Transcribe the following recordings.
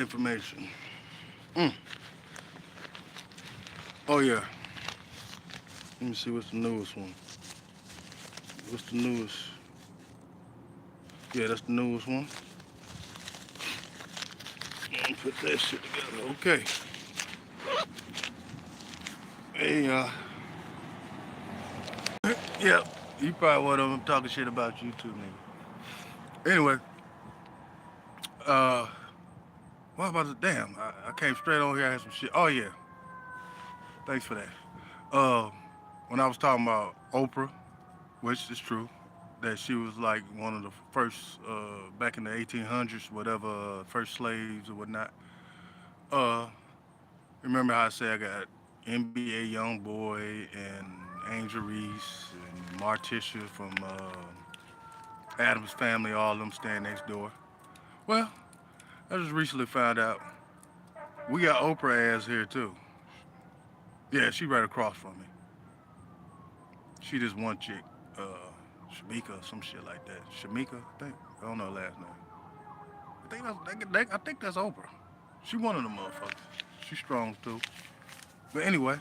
information. Mm. Oh yeah. Let me see what's the newest one. What's the newest? Yeah, that's the newest one. Put that shit together. Okay. Hey, yeah, you probably one of them talking shit about you too, nigga. Anyway, uh, what about the damn? I came straight on here. I had some shit. Oh yeah, thanks for that. Uh, when I was talking about Oprah, which is true, that she was like one of the first back in the 1800s, whatever, first slaves or whatnot. Uh, remember how I said I got NBA Young Boy and Angel Reese and Morticia from Adam's Family, all of them staying next door. Well, I just recently found out we got Oprah ass here too. Yeah, she right across from me. She just one chick, uh, Shamika, or some shit like that. Shamika, I think. I don't know her last name. I think that's Oprah. She one of them motherfuckers. She's strong too. But anyway,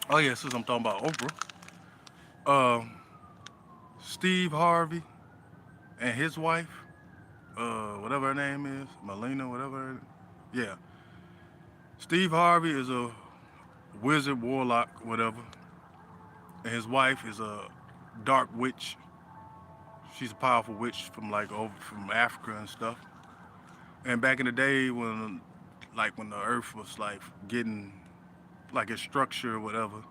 oh yeah, since I'm talking about Oprah, um, Steve Harvey and his wife, whatever her name is, Melina, whatever. Yeah, Steve Harvey is a wizard, warlock, whatever, and his wife is a dark witch. She's a powerful witch from like over from Africa and stuff. And back in the day when, like when the Earth was like getting like its structure or whatever,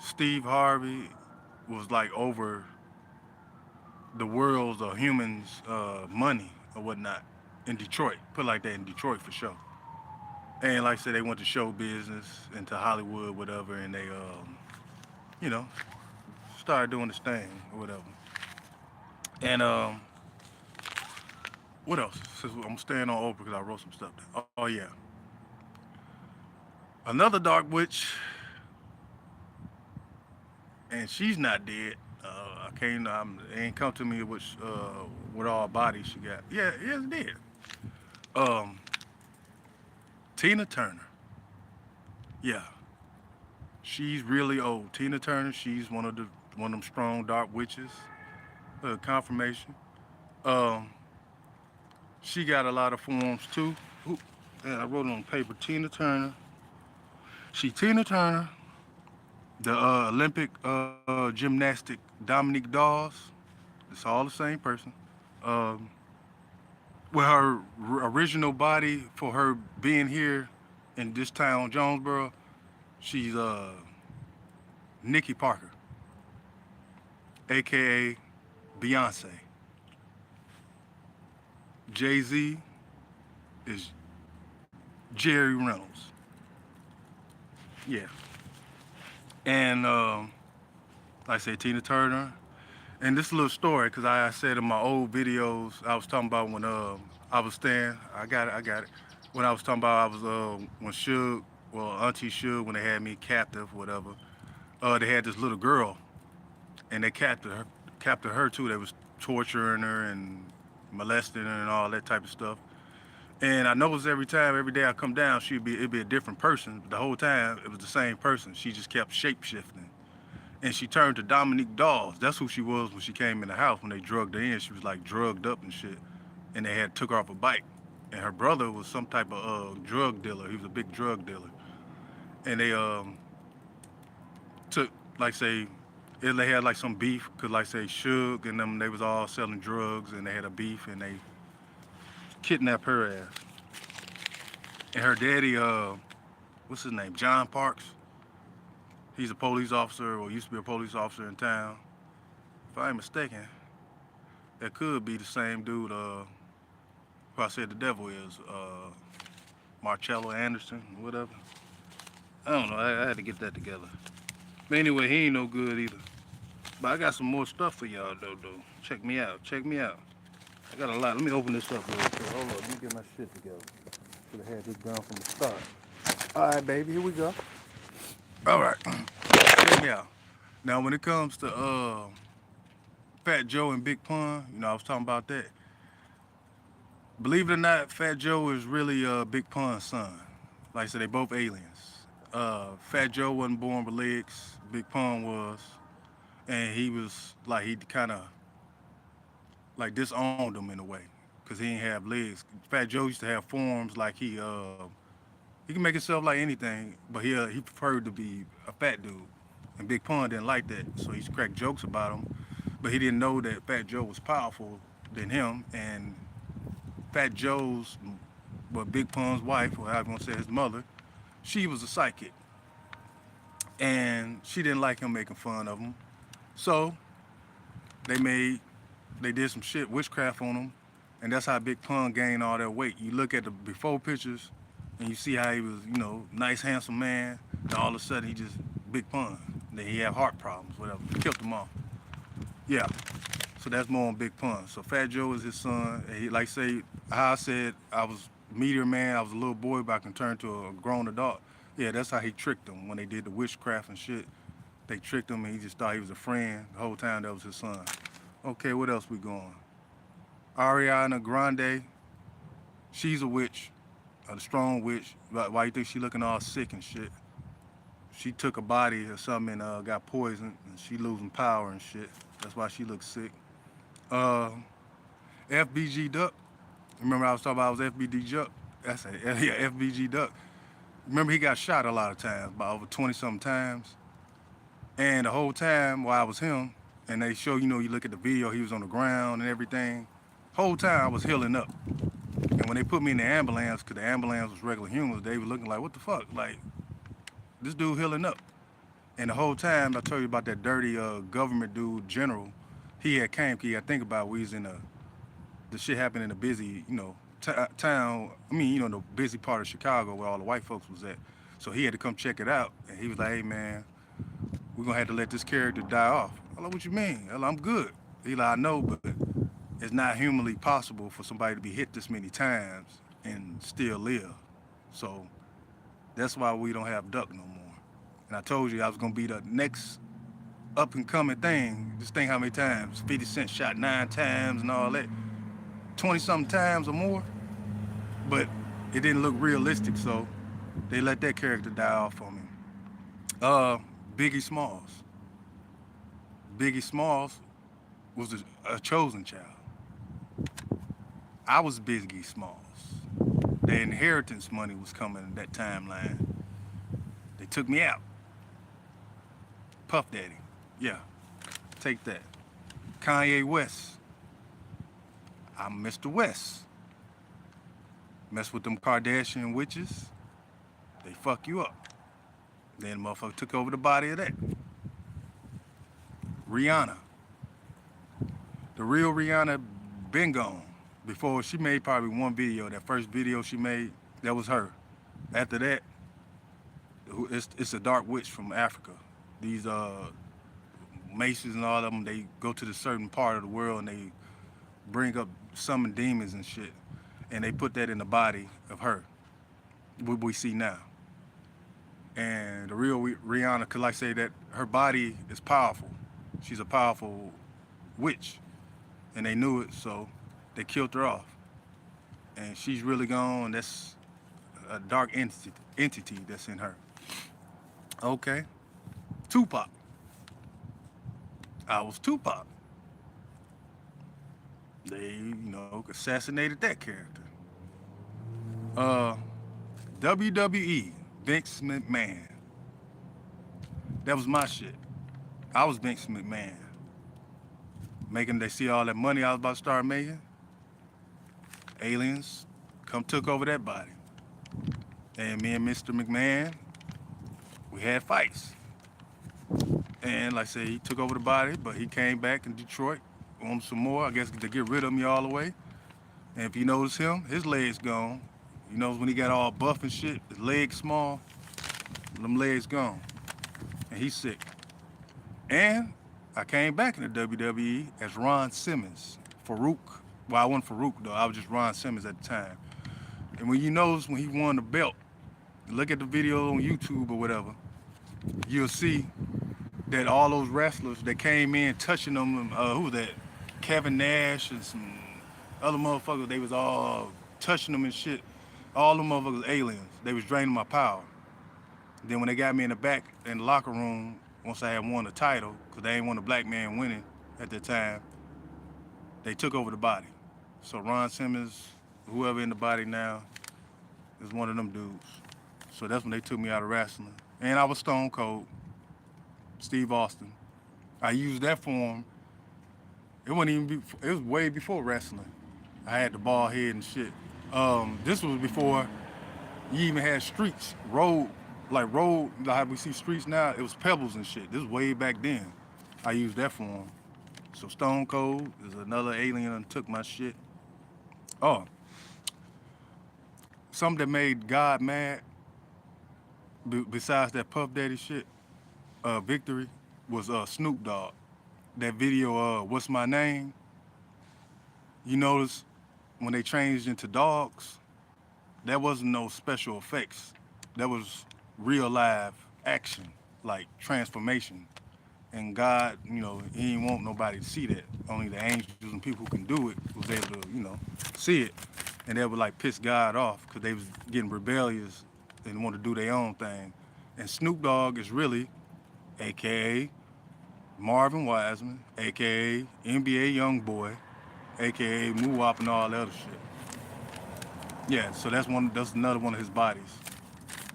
Steve Harvey was like over the world's or humans' money or whatnot in Detroit. Put it like that in Detroit for sure. And like I said, they went to show business into Hollywood, whatever, and they, you know, started doing this thing or whatever. And what else? Since I'm staying on Oprah because I wrote some stuff down. Oh yeah, another dark witch, and she's not dead. I can't. It ain't come to me with all bodies she got. Yeah, it's dead. Um, Tina Turner. Yeah, she's really old. Tina Turner. She's one of them strong dark witches. Confirmation. Um, she got a lot of forms too. Ooh, yeah, I wrote it on paper. Tina Turner. She Tina Turner, the Olympic gymnastic Dominique Dawes. It's all the same person. Um, with her original body for her being here in this town, Jonesboro, she's Nikki Parker, aka Beyonce. Jay Z is Jerry Reynolds. Yeah. And like I say, Tina Turner. And this little story, because I said in my old videos, I was talking about when I was staying. I got it. When I was talking about I was when Suge, well Auntie Suge, when they had me captive, whatever. They had this little girl, and they captured her too. They was torturing her and molesting her and all that type of stuff. And I noticed every time, every day I come down, it'd be a different person. But the whole time it was the same person. She just kept shape shifting. And she turned to Dominique Dawes. That's who she was when she came in the house when they drugged her in. She was like drugged up and shit. And they had took her off a bike. And her brother was some type of drug dealer. He was a big drug dealer. And they took, like say, they had like some beef, cause like say Suge and them, they was all selling drugs and they had a beef and they kidnapped her ass. And her daddy, what's his name, John Parks. He's a police officer, or used to be a police officer in town. If I ain't mistaken, that could be the same dude, who I said the devil is, Marcello Anderson, whatever. I don't know, I had to get that together. But anyway, he ain't no good either. But I got some more stuff for y'all, though. Check me out, check me out. I got a lot. Let me open this up real quick. Hold on, let me get my shit together. Should have had this done from the start. All right, baby, here we go. All right, check me out. Now, when it comes to Fat Joe and Big Pun, I was talking about that. Believe it or not, Fat Joe is really Big Pun's son. Like I said, they both aliens. Fat Joe wasn't born with legs. Big Pun was, and he was like he kind of like disowned him in a way, cause he didn't have legs. Fat Joe used to have forms like he can make himself like anything, but he preferred to be a fat dude. And Big Pun didn't like that, so he used to crack jokes about him. But he didn't know that Fat Joe was powerful than him, and Fat Joe's, well, Big Pun's wife, or however you want to say his mother, she was a psychic, and she didn't like him making fun of him. So they made they did some shit witchcraft on him, and that's how Big Pun gained all that weight. You look at the before pictures, and you see how he was, nice, handsome man. Then all of a sudden he just Big Pun. Then he had heart problems, whatever. Killed him off. Yeah. So that's more on Big Pun. So Fat Joe is his son. And he, like say, how I said I was Meteor Man, I was a little boy, but I can turn to a grown adult. Yeah, that's how he tricked him when they did the witchcraft and shit. They tricked him and he just thought he was a friend. The whole time that was his son. Okay, what else we going? Ariana Grande, she's a witch, a strong witch. Why you think she looking all sick and shit? She took a body or something and got poisoned, and she losing power and shit. That's why she looks sick. Uh, FBG Duck. Remember I was talking about I was FBD Duck? That's it. Yeah, FBG Duck. Remember he got shot a lot of times, about over 20-something times. And the whole time while I was him, and they show, you look at the video, he was on the ground and everything. Whole time I was healing up. And when they put me in the ambulance, because the ambulance was regular humans, they were looking like, what the fuck? Like, this dude healing up. And the whole time I told you about that dirty government dude, General, he had came, he had think about we was in the shit happened in a busy, town, the busy part of Chicago where all the white folks was at. So he had to come check it out. And he was like, hey man, we're gonna have to let this character die off. I'm like, what you mean? I'm good. He like, I know, but it's not humanly possible for somebody to be hit this many times and still live. So that's why we don't have Duck no more. And I told you I was gonna be the next up and coming thing. Just think how many times. 50 Cent shot 9 times and all that. 20-something times or more. But it didn't look realistic, so they let that character die off for me. Biggie Smalls. Biggie Smalls was a chosen child. I was Biggie Smalls. The inheritance money was coming in that timeline. They took me out. Puff Daddy. Yeah, take that. Kanye West. I'm Mr. West. Mess with them Kardashian witches, they fuck you up. Then the motherfucker took over the body of that. Rihanna. The real Rihanna been gone. Before she made probably one video, that first video she made, that was her. After that, it's a dark witch from Africa. These maces and all of them, they go to the certain part of the world and they bring up summon demons and shit. And they put that in the body of her, what we see now. And the real Rihanna, cause like I say that her body is powerful. She's a powerful witch. And they knew it, so they killed her off. And she's really gone. That's a dark entity that's in her. Okay. Tupac. I was Tupac. They, assassinated that character. WWE, Vince McMahon. That was my shit. I was Vince McMahon. Making they see all that money I was about to start making. Aliens come took over that body. And me and Mr. McMahon, we had fights. And like I said, he took over the body, but he came back in Detroit, wanted some more, I guess to get rid of me all the way. And if you notice him, his leg's gone. You know when he got all buff and shit, his legs small, them legs gone. And he's sick. And I came back in the WWE as Ron Simmons, Farouk. Well, I wasn't Farouk though, I was just Ron Simmons at the time. And when you notice when he won the belt, look at the video on YouTube or whatever, you'll see that all those wrestlers that came in touching them, who was that? Kevin Nash and some Other motherfuckers, they was all touching them and shit. All the motherfuckers aliens. They was draining my power. Then when they got me in the back in the locker room, once I had won the title, because they ain't want a black man winning at that time, they took over the body. So Ron Simmons, whoever in the body now, is one of them dudes. So that's when they took me out of wrestling. And I was Stone Cold, Steve Austin. I used that form. It wasn't even, it was way before wrestling. I had the bald head and shit. This was before you even had streets, road, like how we see streets now, it was pebbles and shit. This was way back then. I used that form. So Stone Cold is another alien that took my shit. Oh, something that made God mad, besides that Puff Daddy shit, Victory, was Snoop Dogg. That video, What's My Name? You notice when they changed into dogs, that wasn't no special effects. That was real live action, like transformation. And God, you know, he didn't want nobody to see that. Only the angels and people who can do it was able to, you know, see it. And that would like piss God off because they was getting rebellious and want to do their own thing. And Snoop Dogg is really, AKA Marvin Wiseman, AKA NBA Youngboy, AKA Moo-Wop and all that other shit. Yeah, so that's another one of his bodies.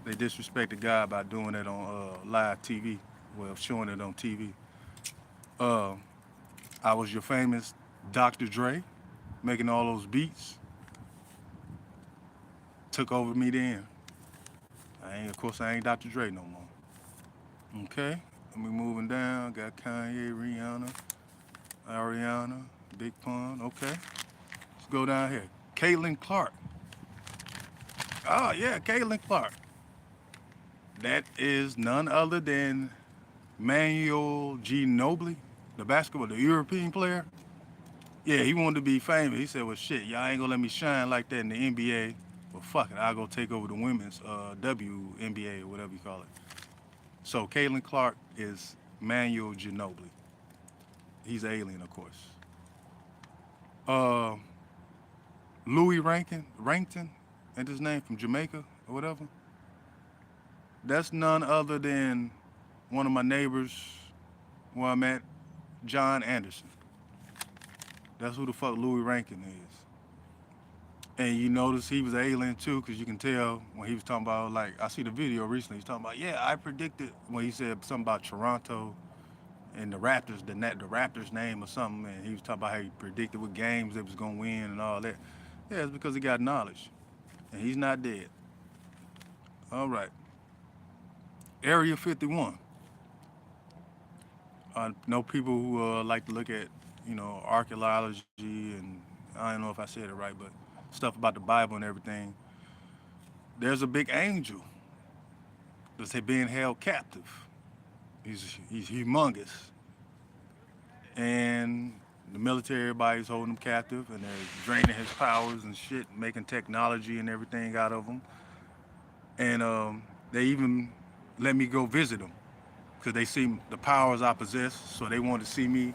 They disrespected God by doing it on live TV, well, showing it on TV. I was your famous Dr. Dre, making all those beats. Took over me then. Of course, I ain't Dr. Dre no more. Okay, let me moving down. Got Kanye, Rihanna, Ariana, Big Pun. Okay, let's go down here. Caitlin Clark. Oh yeah, Caitlin Clark. That is none other than Manuel Ginobili, the European player. Yeah, he wanted to be famous. He said, well, shit, y'all ain't gonna let me shine like that in the NBA. Well, fuck it, I'll go take over the women's WNBA or whatever you call it. So Caitlin Clark is Manuel Ginobili. He's an alien, of course. Louis Rankton, ain't his name, from Jamaica or whatever. That's none other than one of my neighbors where I'm at, John Anderson. That's who the fuck Louis Rankin is. And you notice he was an alien too, because you can tell when he was talking about, like, I see the video recently, he's talking about, yeah, I predicted, when he said something about Toronto and the Raptors, the Raptors name or something, and he was talking about how he predicted what games they was gonna win and all that. Yeah, it's because he got knowledge. And he's not dead. All right. Area 51. I know people who like to look at, you know, archaeology, and I don't know if I said it right, but stuff about the Bible and everything. There's a big angel that's being held captive. He's humongous. And the military, everybody's holding him captive, and they're draining his powers and shit, making technology and everything out of him. And they even let me go visit him because they see the powers I possess, so they want to see me,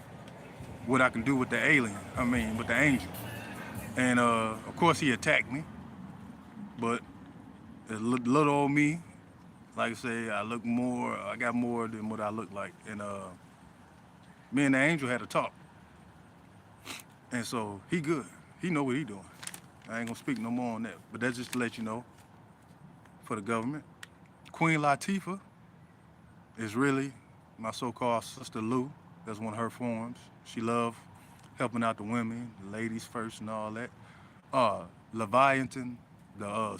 what I can do with the with the angel. And of course he attacked me, but little old me, like I say, I got more than what I look like. And me and the angel had a talk. And so he good. He know what he doing. I ain't gonna speak no more on that, but that's just to let you know, for the government. Queen Latifah is really my so-called Sister Lou. That's one of her forms. She love helping out the women, the ladies first and all that. Leviathan, the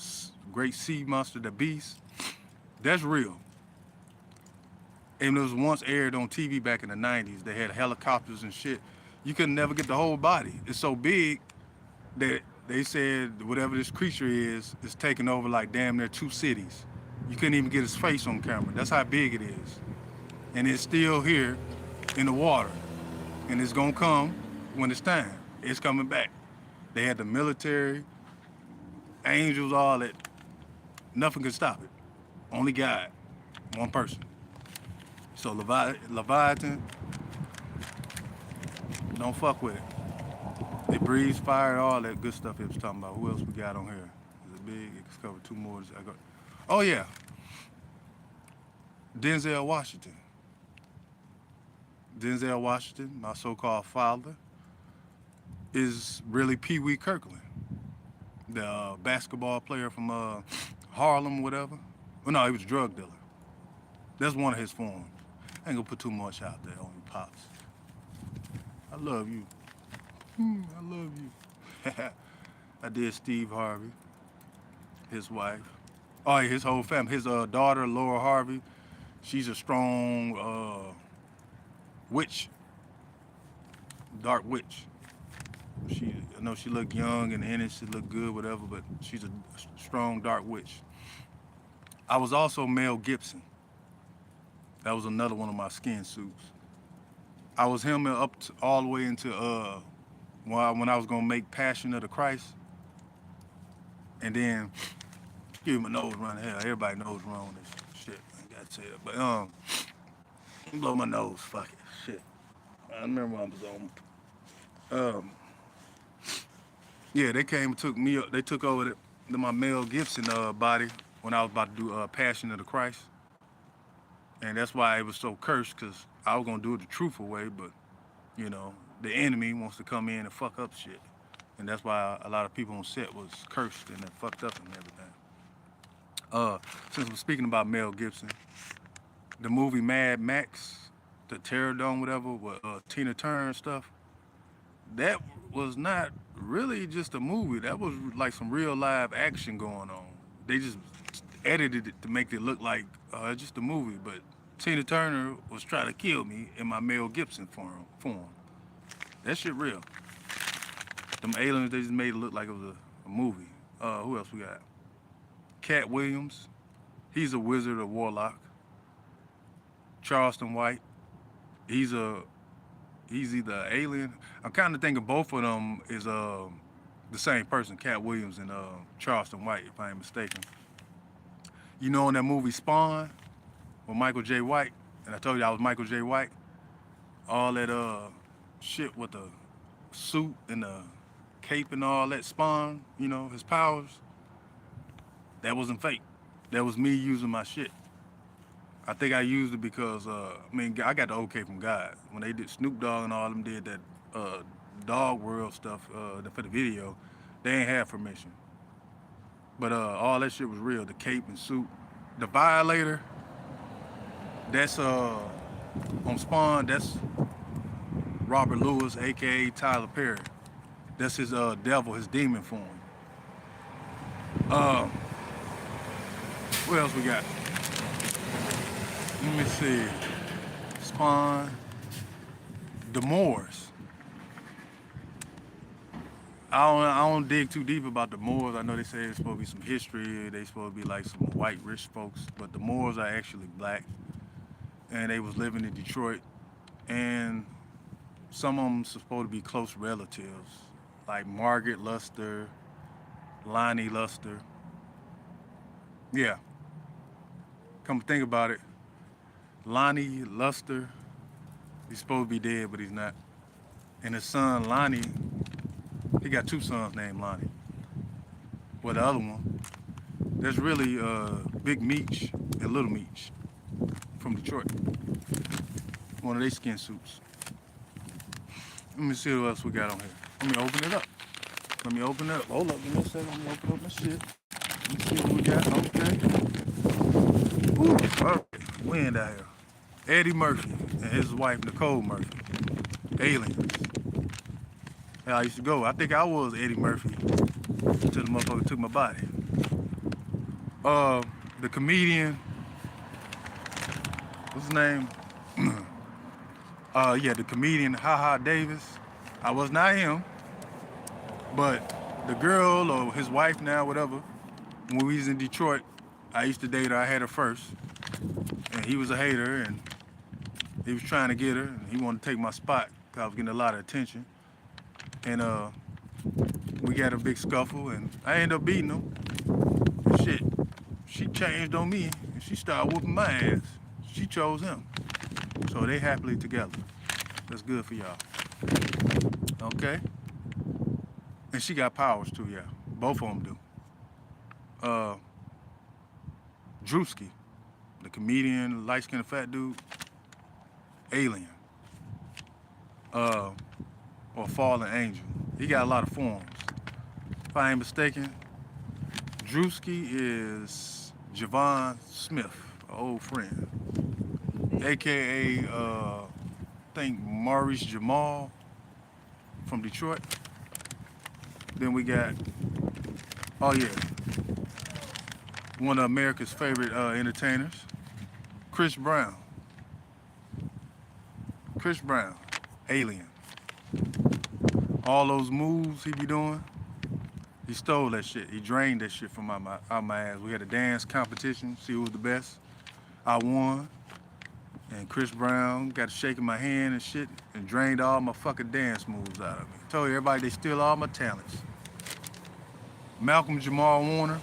great sea monster, the beast, that's real. And it was once aired on TV back in the 90s. They had helicopters and shit. You could never get the whole body. It's so big that they said whatever this creature is taking over like damn near 2 cities. You couldn't even get his face on camera. That's how big it is. And it's still here in the water. And it's gonna come when it's time. It's coming back. They had the military, angels, all that. Nothing could stop it. Only God, one person. So Leviathan, don't fuck with it. They breathe fire, all that good stuff it was talking about. Who else we got on here? Is it big? It's covered two more. I got. Oh yeah, Denzel Washington. Denzel Washington, my so-called father, is really Pee Wee Kirkland, the basketball player from Harlem, whatever. Well, no, he was a drug dealer. That's one of his forms. I ain't gonna put too much out there on you, pops. I love you. I love you. I did Steve Harvey, his wife. Oh, yeah, his whole family. His daughter, Laura Harvey, she's a strong witch, dark witch. I know she look young and innocent, look good, whatever, but she's a strong dark witch. I was also Mel Gibson. That was another one of my skin suits. I was him up to, all the way into when I was gonna make Passion of the Christ, and then excuse my nose running. Hell, everybody knows wrong with this shit. I gotta say that, but blow my nose. Fuck it, shit. I remember I was on. Yeah, they came and took me. They took over my Mel Gibson body when I was about to do Passion of the Christ, and that's why it was so cursed, because I was gonna do it the truthful way, but you know the enemy wants to come in and fuck up shit, and that's why a lot of people on set was cursed and fucked up and everything. Since we're speaking about Mel Gibson, the movie Mad Max, the Terror Dome, whatever, with Tina Turner and stuff, that was not really just a movie. That was like some real live action going on. They just edited it to make it look like just a movie, but Tina Turner was trying to kill me in my Mel Gibson form. That shit real. Them aliens, they just made it look like it was a movie. Who else we got? Cat Williams. He's a wizard, a warlock. Charleston White. He's either an alien. I'm kind of thinking both of them is the same person, Cat Williams and Charleston White, if I ain't mistaken. You know, in that movie Spawn with Michael J. White, and I told you I was Michael J. White, all that shit with the suit and the cape and all that, Spawn, you know, his powers, that wasn't fake. That was me using my shit. I think I used it because, I got the okay from God. When they did Snoop Dogg and all them did that Dog World stuff for the video, they ain't have permission. But all that shit was real, the cape and suit. The Violator, that's on Spawn, that's Robert Lewis, AKA Tyler Perry. That's his devil, his demon form. What else we got? Let me see. Spawn. The Moors. I don't dig too deep about the Moors. I know they say there's supposed to be some history. They supposed to be like some white rich folks, but the Moors are actually black, and they was living in Detroit, and some of them supposed to be close relatives, like Margaret Luster, Lonnie Luster. Yeah. Come to think about it, Lonnie Luster, he's supposed to be dead, but he's not. And his son, Lonnie, he got two sons named Lonnie. Well, the other one, there's really Big Meech and Little Meech from Detroit. One of their skin suits. Let me see what else we got on here. Let me open it up. Hold up, give me a second. Let me open up my shit. Let me see what we got. Okay. Ooh, all right. Wind out here. Eddie Murphy and his wife, Nicole Murphy. Aliens. How I used to go. I think I was Eddie Murphy until the motherfucker took my body. The comedian, what's his name? The comedian Ha Ha Davis. I was not him, but the girl or his wife now, whatever, when we was in Detroit, I used to date her. I had her first, and he was a hater, and he was trying to get her, and he wanted to take my spot because I was getting a lot of attention. And we got a big scuffle, and I ended up beating him. And shit, she changed on me, and she started whooping my ass. She chose him. So they happily together. That's good for y'all. Okay? And she got powers too, yeah. Both of them do. Uh, Drewski, the comedian, light skinned fat dude, alien, uh, or fallen angel. He got a lot of forms. If I ain't mistaken, Drewski is Javon Smith, an old friend, aka I think Maurice Jamal from Detroit. Then we got, oh yeah, one of America's favorite entertainers, Chris Brown. Chris Brown, alien. All those moves he be doing, he stole that shit. He drained that shit from out my ass. We had a dance competition, see who was the best. I won, and Chris Brown got to shaking my hand and shit, and drained all my fucking dance moves out of me. Told everybody they steal all my talents. Malcolm Jamal Warner,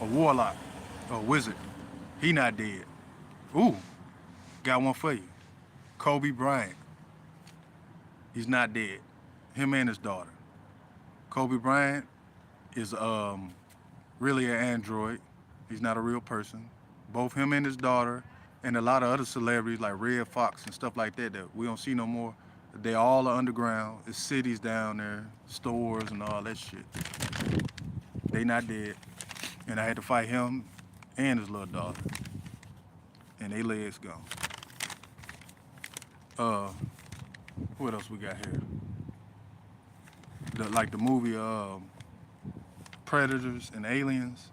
a warlock, a wizard. He not dead. Ooh, got one for you. Kobe Bryant. He's not dead. Him and his daughter. Kobe Bryant is really an android. He's not a real person. Both him and his daughter, and a lot of other celebrities like Red Fox and stuff like that that we don't see no more. They all are underground. There's cities down there, stores and all that shit. They not dead. And I had to fight him and his little daughter. And they legs gone. What else we got here? Like the movie Predators and Aliens.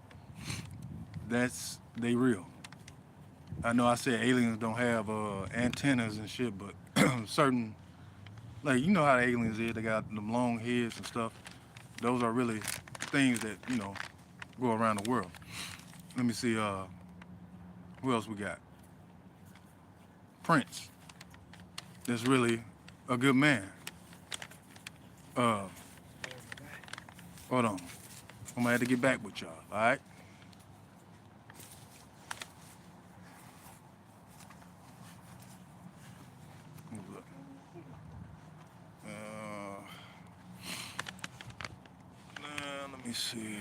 They real. I know I said aliens don't have antennas and shit, but certain, like you know how the aliens is, they got them long heads and stuff. Those are really things that, go around the world. Let me see, who else we got? Prince. That's really a good man. Hold on. I'm gonna have to get back with y'all, all right? Let me see.